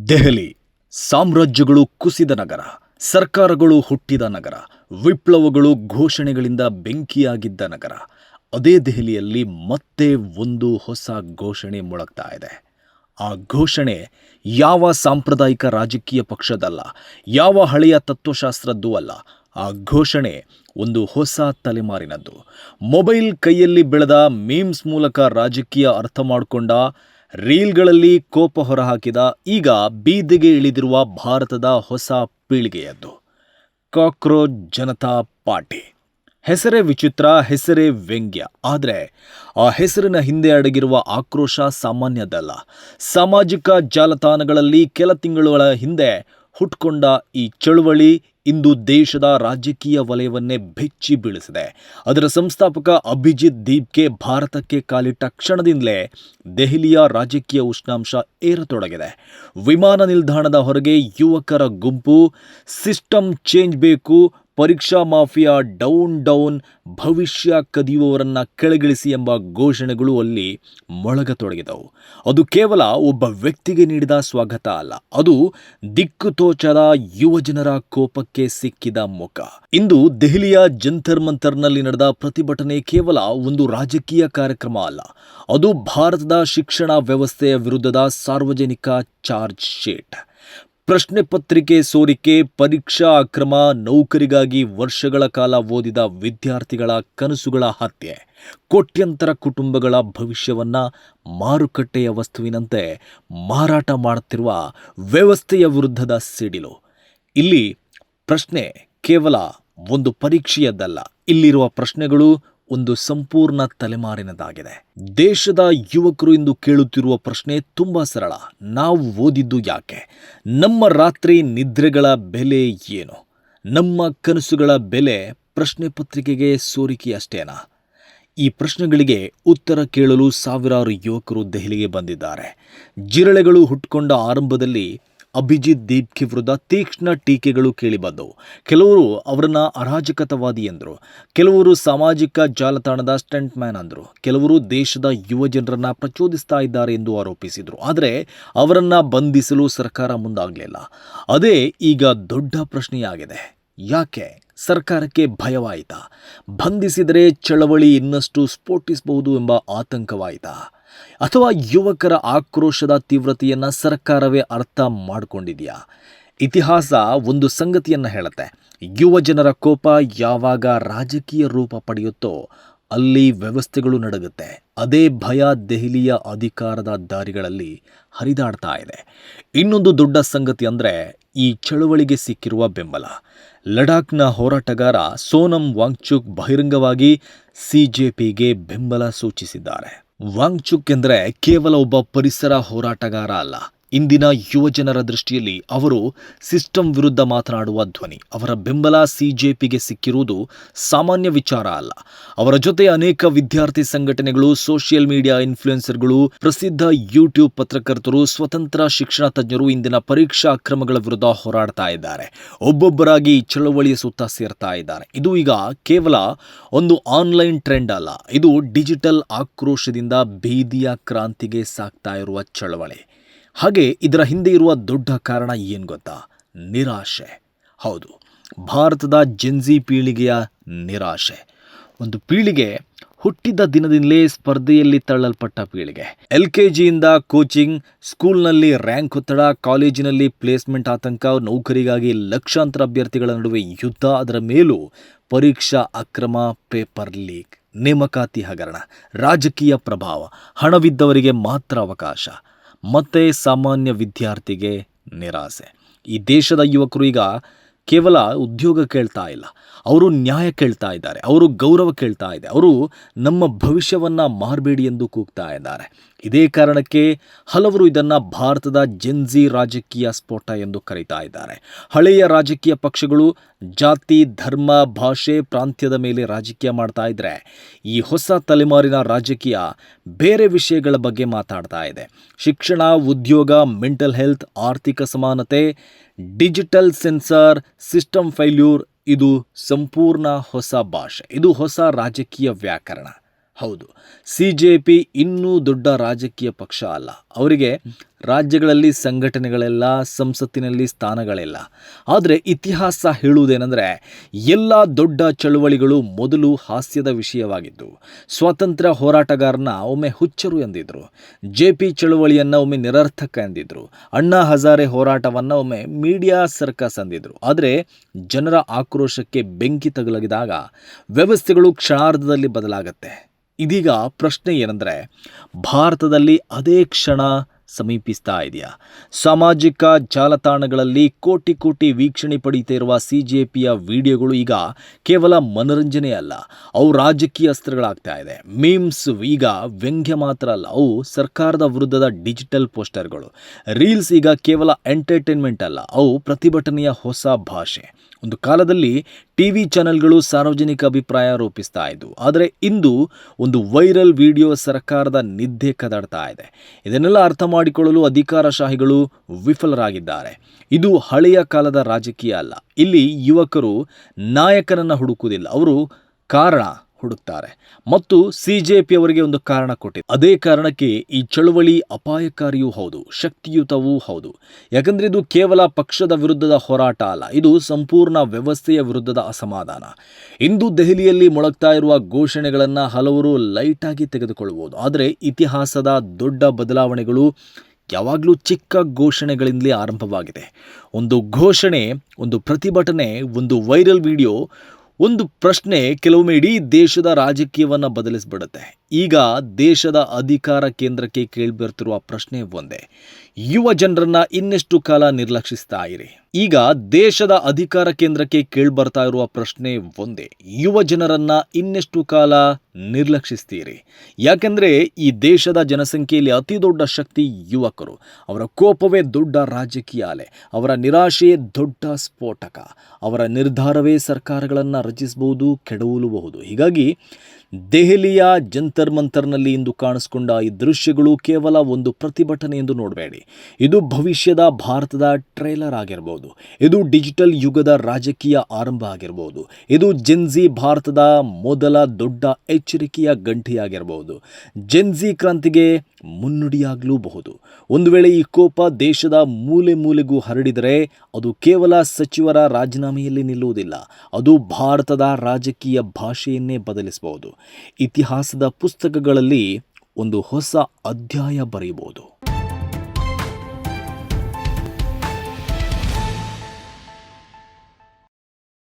ದೆಹಲಿ ಸಾಮ್ರಾಜ್ಯಗಳು ಕುಸಿದ ನಗರ, ಸರ್ಕಾರಗಳು ಹುಟ್ಟಿದ ನಗರ, ವಿಪ್ಲವಗಳು ಘೋಷಣೆಗಳಿಂದ ಬೆಂಕಿಯಾಗಿದ್ದ ನಗರ. ಅದೇ ದೆಹಲಿಯಲ್ಲಿ ಮತ್ತೆ ಒಂದು ಹೊಸ ಘೋಷಣೆ ಮೊಳಗ್ತಾ ಇದೆ. ಆ ಘೋಷಣೆ ಯಾವ ಸಾಂಪ್ರದಾಯಿಕ ರಾಜಕೀಯ ಪಕ್ಷದಲ್ಲ, ಯಾವ ಹಳೆಯ ತತ್ವಶಾಸ್ತ್ರದ್ದೂ ಅಲ್ಲ. ಆ ಘೋಷಣೆ ಒಂದು ಹೊಸ ತಲೆಮಾರಿನದ್ದು. ಮೊಬೈಲ್ ಕೈಯಲ್ಲಿ ಬೆಳೆದ ಮೀಮ್ಸ್ ಮೂಲಕ ರಾಜಕೀಯ ಅರ್ಥ ಮಾಡಿಕೊಂಡ, ರೀಲ್ಗಳಲ್ಲಿ ಕೋಪ ಹೊರಹಾಕಿದ, ಈಗ ಬೀದಿಗೆ ಇಳಿದಿರುವ ಭಾರತದ ಹೊಸ ಪೀಳಿಗೆಯದ್ದು. Cockroach Janata party. ಹೆಸರೇ ವಿಚಿತ್ರ, ಹೆಸರೇ ವ್ಯಂಗ್ಯ. ಆದರೆ ಆ ಹೆಸರಿನ ಹಿಂದೆ ಅಡಗಿರುವ ಆಕ್ರೋಶ ಸಾಮಾನ್ಯದಲ್ಲ. ಸಾಮಾಜಿಕ ಜಾಲತಾಣಗಳಲ್ಲಿ ಕೆಲ ತಿಂಗಳುಗಳ ಹಿಂದೆ ಹುಟ್ಕೊಂಡ ಈ ಚಳುವಳಿ ಇಂದು ದೇಶದ ರಾಜಕೀಯ ವಲಯವನ್ನೇ ಬೆಚ್ಚಿ ಬೀಳಿಸಿದೆ. ಅದರ ಸಂಸ್ಥಾಪಕ ಅಭಿಜಿತ್ ದೀಪ್ಗೆ ಭಾರತಕ್ಕೆ ಕಾಲಿಟ್ಟ ಕ್ಷಣದಿಂದಲೇ ದೆಹಲಿಯ ರಾಜಕೀಯ ಉಷ್ಣಾಂಶ ಏರತೊಡಗಿದೆ. ವಿಮಾನ ನಿಲ್ದಾಣದ ಹೊರಗೆ ಯುವಕರ ಗುಂಪು, ಸಿಸ್ಟಮ್ ಚೇಂಜ್ ಬೇಕು, ಪರೀಕ್ಷಾ ಮಾಫಿಯಾ ಡೌನ್, ಭವಿಷ್ಯ ಕದಿಯುವವರನ್ನ ಕೆಳಗಿಳಿಸಿ ಎಂಬ ಘೋಷಣೆಗಳು ಅಲ್ಲಿ ಮೊಳಗತೊಡಗಿದವು. ಅದು ಕೇವಲ ಒಬ್ಬ ವ್ಯಕ್ತಿಗೆ ನೀಡಿದ ಸ್ವಾಗತ ಅಲ್ಲ, ಅದು ದಿಕ್ಕುತೋಚದ ಯುವಜನರ ಕೋಪಕ್ಕೆ ಸಿಕ್ಕಿದ ಮುಖ. ಇಂದು ದೆಹಲಿಯ ಜಂತರ್ ಮಂತರ್ನಲ್ಲಿ ನಡೆದ ಪ್ರತಿಭಟನೆ ಕೇವಲ ಒಂದು ರಾಜಕೀಯ ಕಾರ್ಯಕ್ರಮ ಅಲ್ಲ, ಅದು ಭಾರತದ ಶಿಕ್ಷಣ ವ್ಯವಸ್ಥೆಯ ವಿರುದ್ಧದ ಸಾರ್ವಜನಿಕ ಚಾರ್ಜ್ ಶೀಟ್. ಪ್ರಶ್ನೆ ಪತ್ರಿಕೆ ಸೋರಿಕೆ, ಪರೀಕ್ಷಾ ಅಕ್ರಮ, ನೌಕರಿಗಾಗಿ ವರ್ಷಗಳ ಕಾಲ ಓದಿದ ವಿದ್ಯಾರ್ಥಿಗಳ ಕನಸುಗಳ ಹತ್ಯೆ, ಕೋಟ್ಯಂತರ ಕುಟುಂಬಗಳ ಭವಿಷ್ಯವನ್ನ ಮಾರುಕಟ್ಟೆಯ ವಸ್ತುವಿನಂತೆ ಮಾರಾಟ ಮಾಡುತ್ತಿರುವ ವ್ಯವಸ್ಥೆಯ ವಿರುದ್ಧದ ಸಿಡಿಲು. ಇಲ್ಲಿ ಪ್ರಶ್ನೆ ಕೇವಲ ಒಂದು ಪರೀಕ್ಷೆಯದ್ದಲ್ಲ, ಇಲ್ಲಿರುವ ಪ್ರಶ್ನೆಗಳು ಒಂದು ಸಂಪೂರ್ಣ ತಲೆಮಾರಿನದಾಗಿದೆ. ದೇಶದ ಯುವಕರು ಇಂದು ಕೇಳುತ್ತಿರುವ ಪ್ರಶ್ನೆ ತುಂಬಾ ಸರಳ. ನಾವು ಓದಿದ್ದು ಯಾಕೆ? ನಮ್ಮ ರಾತ್ರಿ ನಿದ್ರೆಗಳ ಬೆಲೆ ಏನು? ನಮ್ಮ ಕನಸುಗಳ ಬೆಲೆ ಪ್ರಶ್ನೆ ಪತ್ರಿಕೆಗೆ ಸೋರಿಕೆಯಷ್ಟೇನಾ? ಈ ಪ್ರಶ್ನೆಗಳಿಗೆ ಉತ್ತರ ಕೇಳಲು ಸಾವಿರಾರು ಯುವಕರು ದೆಹಲಿಗೆ ಬಂದಿದ್ದಾರೆ. ಜಿರಳೆಗಳು ಹುಟ್ಟುಕೊಂಡ ಆರಂಭದಲ್ಲಿ ಅಭಿಜಿತ್ ದೀಪ್ಗೆ ವಿರುದ್ಧ ತೀಕ್ಷ್ಣ ಟೀಕೆಗಳು ಕೇಳಿಬಂದವು. ಕೆಲವರು ಅವರನ್ನ ಅರಾಜಕತಾವಾದಿ ಎಂದರು, ಕೆಲವರು ಸಾಮಾಜಿಕ ಜಾಲತಾಣದ ಸ್ಟಂಟ್ ಮ್ಯಾನ್ ಅಂದರು, ಕೆಲವರು ದೇಶದ ಯುವ ಜನರನ್ನ ಪ್ರಚೋದಿಸ್ತಾ ಇದ್ದಾರೆ ಎಂದು ಆರೋಪಿಸಿದರು. ಆದರೆ ಅವರನ್ನ ಬಂಧಿಸಲು ಸರ್ಕಾರ ಮುಂದಾಗಲಿಲ್ಲ. ಅದೇ ಈಗ ದೊಡ್ಡ ಪ್ರಶ್ನೆಯಾಗಿದೆ. ಯಾಕೆ? ಸರ್ಕಾರಕ್ಕೆ ಭಯವಾಯಿತಾ? ಬಂಧಿಸಿದರೆ ಚಳವಳಿ ಇನ್ನಷ್ಟು ಸ್ಫೋಟಿಸಬಹುದು ಎಂಬ ಆತಂಕವಾಯಿತಾ? ಅಥವಾ ಯುವಕರ ಆಕ್ರೋಶದ ತೀವ್ರತೆಯನ್ನ ಸರ್ಕಾರವೇ ಅರ್ಥ ಮಾಡಿಕೊಂಡಿದೆಯಾ? ಇತಿಹಾಸ ಒಂದು ಸಂಗತಿಯನ್ನ ಹೇಳುತ್ತೆ, ಯುವ ಜನರ ಕೋಪ ಯಾವಾಗ ರಾಜಕೀಯ ರೂಪ ಪಡೆಯುತ್ತೋ ಅಲ್ಲಿ ವ್ಯವಸ್ಥೆಗಳು ನಡುಗುತ್ತೆ. ಅದೇ ಭಯ ದೆಹಲಿಯ ಅಧಿಕಾರದ ದಾರಿಗಳಲ್ಲಿ ಹರಿದಾಡ್ತಾ ಇದೆ. ಇನ್ನೊಂದು ದೊಡ್ಡ ಸಂಗತಿ ಅಂದರೆ ಈ ಚಳುವಳಿಗೆ ಸಿಕ್ಕಿರುವ ಬೆಂಬಲ. ಲಡಾಖ್ನ ಹೋರಾಟಗಾರ ಸೋನಂ ವಾಂಗ್ಚುಕ್ ಬಹಿರಂಗವಾಗಿ ಸಿಜೆಪಿಗೆ ಬೆಂಬಲ ಸೂಚಿಸಿದ್ದಾರೆ. ವಾಂಗ್ಚುಕ್ ಎಂದರೆ ಕೇವಲ ಒಬ್ಬ ಪರಿಸರ ಹೋರಾಟಗಾರ ಅಲ್ಲ, ಇಂದಿನ ಯುವಜನರ ದೃಷ್ಟಿಯಲ್ಲಿ ಅವರು ಸಿಸ್ಟಮ್ ವಿರುದ್ಧ ಮಾತನಾಡುವ ಧ್ವನಿ. ಅವರ ಬೆಂಬಲ ಸಿಜೆಪಿಗೆ ಸಿಕ್ಕಿರುವುದು ಸಾಮಾನ್ಯ ವಿಚಾರ ಅಲ್ಲ. ಅವರ ಜೊತೆ ಅನೇಕ ವಿದ್ಯಾರ್ಥಿ ಸಂಘಟನೆಗಳು, ಸೋಷಿಯಲ್ ಮೀಡಿಯಾ ಇನ್ಫ್ಲುಯೆನ್ಸರ್ಗಳು, ಪ್ರಸಿದ್ಧ ಯೂಟ್ಯೂಬ್ ಪತ್ರಕರ್ತರು, ಸ್ವತಂತ್ರ ಶಿಕ್ಷಣ ತಜ್ಞರು ಇಂದಿನ ಪರೀಕ್ಷಾ ಅಕ್ರಮಗಳ ವಿರುದ್ಧ ಹೋರಾಡ್ತಾ ಇದ್ದಾರೆ. ಒಬ್ಬೊಬ್ಬರಾಗಿ ಚಳವಳಿಯ ಸುತ್ತ ಸೇರ್ತಾ ಇದ್ದಾರೆ. ಇದು ಈಗ ಕೇವಲ ಒಂದು ಆನ್ಲೈನ್ ಟ್ರೆಂಡ್ ಅಲ್ಲ, ಇದು ಡಿಜಿಟಲ್ ಆಕ್ರೋಶದಿಂದ ಬೀದಿಯ ಕ್ರಾಂತಿಗೆ ಸಾಗ್ತಾ ಇರುವ ಚಳವಳಿ. ಹಾಗೆ ಇದರ ಹಿಂದೆ ಇರುವ ದೊಡ್ಡ ಕಾರಣ ಏನು ಗೊತ್ತಾ? ನಿರಾಶೆ. ಹೌದು, ಭಾರತದ ಜೆನ್ಜಿ ಪೀಳಿಗೆಯ ನಿರಾಶೆ. ಒಂದು ಪೀಳಿಗೆ ಹುಟ್ಟಿದ ದಿನದಿಂದಲೇ ಸ್ಪರ್ಧೆಯಲ್ಲಿ ತಳ್ಳಲ್ಪಟ್ಟ ಪೀಳಿಗೆ. LKGಯಿಂದ ಕೋಚಿಂಗ್, ಸ್ಕೂಲ್ನಲ್ಲಿ ರ್ಯಾಂಕ್ ಒತ್ತಡ, ಕಾಲೇಜಿನಲ್ಲಿ ಪ್ಲೇಸ್ಮೆಂಟ್ ಆತಂಕ, ನೌಕರಿಗಾಗಿ ಲಕ್ಷಾಂತರ ಅಭ್ಯರ್ಥಿಗಳ ನಡುವೆ ಯುದ್ಧ, ಅದರ ಮೇಲೂ ಪರೀಕ್ಷಾ ಅಕ್ರಮ, ಪೇಪರ್ ಲೀಕ್, ನೇಮಕಾತಿ ಹಗರಣ, ರಾಜಕೀಯ ಪ್ರಭಾವ, ಹಣವಿದ್ದವರಿಗೆ ಮಾತ್ರ ಅವಕಾಶ, ಮತ್ತೆ ಸಾಮಾನ್ಯ ವಿದ್ಯಾರ್ಥಿಗೆ ನಿರಾಸೆ. ಈ ದೇಶದ ಯುವಕರು ಈಗ ಕೇವಲ ಉದ್ಯೋಗ ಕೇಳ್ತಾ ಇಲ್ಲ, ಅವರು ನ್ಯಾಯ ಕೇಳ್ತಾ ಇದ್ದಾರೆ, ಅವರು ಗೌರವ ಕೇಳ್ತಾ ಇದ್ದಾರೆ, ಅವರು ನಮ್ಮ ಭವಿಷ್ಯವನ್ನು ಮಾರಬೇಡಿ ಎಂದು ಕೂಗ್ತಾ ಇದ್ದಾರೆ. ಇದೇ ಕಾರಣಕ್ಕೆ ಹಲವರು ಇದನ್ನು ಭಾರತದ ಜೆನ್ಜಿ ರಾಜಕೀಯ ಸ್ಫೋಟ ಎಂದು ಕರೀತಾ ಇದ್ದಾರೆ. ಹಳೆಯ ರಾಜಕೀಯ ಪಕ್ಷಗಳು ಜಾತಿ, ಧರ್ಮ, ಭಾಷೆ, ಪ್ರಾಂತ್ಯದ ಮೇಲೆ ರಾಜಕೀಯ ಮಾಡ್ತಾ ಇದ್ರೆ, ಈ ಹೊಸ ತಲೆಮಾರಿನ ರಾಜಕೀಯ ಬೇರೆ ವಿಷಯಗಳ ಬಗ್ಗೆ ಮಾತಾಡ್ತಾ ಇದೆ. ಶಿಕ್ಷಣ, ಉದ್ಯೋಗ, ಮೆಂಟಲ್ ಹೆಲ್ತ್, ಆರ್ಥಿಕ ಸಮಾನತೆ, ಡಿಜಿಟಲ್ ಸೆನ್ಸಾರ್, ಸಿಸ್ಟಮ್ ಫೈಲ್ಯೂರ್. ಇದು ಸಂಪೂರ್ಣ ಹೊಸ ಭಾಷೆ, ಇದು ಹೊಸ ರಾಜಕೀಯ ವ್ಯಾಕರಣ. ಹೌದು, CJP ಇನ್ನೂ ದೊಡ್ಡ ರಾಜಕೀಯ ಪಕ್ಷ ಅಲ್ಲ. ಅವರಿಗೆ ರಾಜ್ಯಗಳಲ್ಲಿ ಸಂಘಟನೆಗಳೆಲ್ಲ, ಸಂಸತ್ತಿನಲ್ಲಿ ಸ್ಥಾನಗಳಿಲ್ಲ. ಆದರೆ ಇತಿಹಾಸ ಹೇಳುವುದೇನೆಂದರೆ, ಎಲ್ಲ ದೊಡ್ಡ ಚಳುವಳಿಗಳು ಮೊದಲು ಹಾಸ್ಯದ ವಿಷಯವಾಗಿದ್ದು. ಸ್ವಾತಂತ್ರ್ಯ ಹೋರಾಟಗಾರನ ಒಮ್ಮೆ ಹುಚ್ಚರು ಎಂದಿದ್ರು, JP ಚಳುವಳಿಯನ್ನು ಒಮ್ಮೆ ನಿರರ್ಥಕ ಎಂದಿದ್ರು, ಅಣ್ಣಾ ಹಜಾರೆ ಹೋರಾಟವನ್ನು ಒಮ್ಮೆ ಮೀಡಿಯಾ ಸರ್ಕಸ್ ಎಂದಿದ್ರು. ಆದರೆ ಜನರ ಆಕ್ರೋಶಕ್ಕೆ ಬೆಂಕಿ ತಗುಲಿದಾಗ ವ್ಯವಸ್ಥೆಗಳು ಕ್ಷಣಾರ್ಧದಲ್ಲಿ ಬದಲಾಗತ್ತೆ. ಇದೀಗ ಪ್ರಶ್ನೆ ಏನೆಂದರೆ, ಭಾರತದಲ್ಲಿ ಅದೇ ಕ್ಷಣ ಸಮೀಪಿಸ್ತಾ ಇದೆಯಾ? ಸಾಮಾಜಿಕ ಜಾಲತಾಣಗಳಲ್ಲಿ ಕೋಟಿ ಕೋಟಿ ವೀಕ್ಷಣೆ ಪಡೀತಾ ಇರುವ CJPಯ ವಿಡಿಯೋಗಳು ಈಗ ಕೇವಲ ಮನೋರಂಜನೆ ಅಲ್ಲ, ಅವು ರಾಜಕೀಯ ಅಸ್ತ್ರಗಳಾಗ್ತಾ ಇದೆ. ಮೀಮ್ಸ್ ಈಗ ವ್ಯಂಗ್ಯ ಮಾತ್ರ ಅಲ್ಲ, ಅವು ಸರ್ಕಾರದ ವಿರುದ್ಧದ ಡಿಜಿಟಲ್ ಪೋಸ್ಟರ್ಗಳು. ರೀಲ್ಸ್ ಈಗ ಕೇವಲ ಎಂಟರ್ಟೈನ್ಮೆಂಟ್ ಅಲ್ಲ, ಅವು ಪ್ರತಿಭಟನೆಯ ಹೊಸ ಭಾಷೆ. ಒಂದು ಕಾಲದಲ್ಲಿ TV ಚಾನೆಲ್ಗಳು ಸಾರ್ವಜನಿಕ ಅಭಿಪ್ರಾಯ ರೂಪಿಸ್ತಾ ಇದ್ವು, ಆದರೆ ಇಂದು ಒಂದು ವೈರಲ್ ವಿಡಿಯೋ ಸರ್ಕಾರದ ನಿದ್ದೆ ಕದಡ್ತಾ ಇದೆ. ಇದನ್ನೆಲ್ಲ ಅರ್ಥ ಮಾಡಿಕೊಳ್ಳಲು ಅಧಿಕಾರಶಾಹಿಗಳು ವಿಫಲರಾಗಿದ್ದಾರೆ. ಇದು ಹಳೆಯ ಕಾಲದ ರಾಜಕೀಯ ಅಲ್ಲ. ಇಲ್ಲಿ ಯುವಕರು ನಾಯಕನನ್ನು ಹುಡುಕುವುದಿಲ್ಲ, ಅವರು ಕಾರಣ ಹುಡುಕ್ತಾರೆ. ಮತ್ತು CJP ಅವರಿಗೆ ಒಂದು ಕಾರಣ ಕೊಟ್ಟಿದೆ. ಅದೇ ಕಾರಣಕ್ಕೆ ಈ ಚಳುವಳಿ ಅಪಾಯಕಾರಿಯೂ ಹೌದು, ಶಕ್ತಿಯುತವೂ ಹೌದು. ಯಾಕಂದರೆ ಇದು ಕೇವಲ ಪಕ್ಷದ ವಿರುದ್ಧದ ಹೋರಾಟ ಅಲ್ಲ, ಇದು ಸಂಪೂರ್ಣ ವ್ಯವಸ್ಥೆಯ ವಿರುದ್ಧದ ಅಸಮಾಧಾನ. ಇಂದು ದೆಹಲಿಯಲ್ಲಿ ಮೊಳಗ್ತಾ ಇರುವ ಘೋಷಣೆಗಳನ್ನು ಹಲವರು ಲೈಟಾಗಿ ತೆಗೆದುಕೊಳ್ಳಬಹುದು, ಆದರೆ ಇತಿಹಾಸದ ದೊಡ್ಡ ಬದಲಾವಣೆಗಳು ಯಾವಾಗಲೂ ಚಿಕ್ಕ ಘೋಷಣೆಗಳಿಂದಲೇ ಆರಂಭವಾಗಿದೆ. ಒಂದು ಘೋಷಣೆ, ಒಂದು ಪ್ರತಿಭಟನೆ, ಒಂದು ವೈರಲ್ ವಿಡಿಯೋ, ಒಂದು ಪ್ರಶ್ನೆ ಕೆಲವೊಮ್ಮೆ ಇಡೀ ದೇಶದ ರಾಜಕೀಯವನ್ನು ಬದಲಿಸಿಬಿಡುತ್ತೆ. ಈಗ ದೇಶದ ಅಧಿಕಾರ ಕೇಂದ್ರಕ್ಕೆ ಕೇಳಿಬರ್ತಿರುವ ಪ್ರಶ್ನೆ ಒಂದೇ: ಯುವ ಜನರನ್ನ ಇನ್ನೆಷ್ಟು ಕಾಲ ನಿರ್ಲಕ್ಷಿಸ್ತಾ ಇರಿ? ಈಗ ದೇಶದ ಅಧಿಕಾರ ಕೇಂದ್ರಕ್ಕೆ ಕೇಳಿಬರ್ತಾ ಇರುವ ಪ್ರಶ್ನೆ ಒಂದೇ: ಯುವ ಜನರನ್ನ ಇನ್ನೆಷ್ಟು ಕಾಲ ನಿರ್ಲಕ್ಷಿಸ್ತೀರಿ? ಯಾಕೆಂದರೆ ಈ ದೇಶದ ಜನಸಂಖ್ಯೆಯಲ್ಲಿ ಅತಿ ದೊಡ್ಡ ಶಕ್ತಿ ಯುವಕರು. ಅವರ ಕೋಪವೇ ದೊಡ್ಡ ರಾಜಕೀಯ ಅಲೆ, ಅವರ ನಿರಾಶೆ ದೊಡ್ಡ ಸ್ಫೋಟಕ, ಅವರ ನಿರ್ಧಾರವೇ ಸರ್ಕಾರಗಳನ್ನು ರಚಿಸಬಹುದು, ಕೆಡವಲೂಬಹುದು. ಹೀಗಾಗಿ ದೆಹಲಿಯ ಜಂತರ್ ಮಂತರ್ನಲ್ಲಿ ಇಂದು ಕಾಣಿಸಿಕೊಂಡ ಈ ದೃಶ್ಯಗಳು ಕೇವಲ ಒಂದು ಪ್ರತಿಭಟನೆ ಎಂದು ನೋಡಬೇಡಿ. ಇದು ಭವಿಷ್ಯದ ಭಾರತದ ಟ್ರೇಲರ್ ಆಗಿರಬಹುದು, ಇದು ಡಿಜಿಟಲ್ ಯುಗದ ರಾಜಕೀಯ ಆರಂಭ ಆಗಿರಬಹುದು, ಇದು ಜೆನ್ಜಿ ಭಾರತದ ಮೊದಲ ದೊಡ್ಡ ಎಚ್ಚರಿಕೆಯ ಗಂಟೆಯಾಗಿರಬಹುದು, ಜೆನ್ಜಿ ಕ್ರಾಂತಿಗೆ ಮುನ್ನುಡಿಯಾಗಲೂಬಹುದು. ಒಂದು ವೇಳೆ ಈ ಕೋಪ ದೇಶದ ಮೂಲೆ ಮೂಲೆಗೂ ಹರಡಿದರೆ ಅದು ಕೇವಲ ಸಚಿವರ ರಾಜೀನಾಮೆಯಲ್ಲಿ ನಿಲ್ಲುವುದಿಲ್ಲ, ಅದು ಭಾರತದ ರಾಜಕೀಯ ಭಾಷೆಯನ್ನೇ ಬದಲಿಸಬಹುದು. ಇತಿಹಾಸದ ಪುಸ್ತಕಗಳಲ್ಲಿ ಒಂದು ಹೊಸ ಅಧ್ಯಾಯ ಬರೆಯಬಹುದು.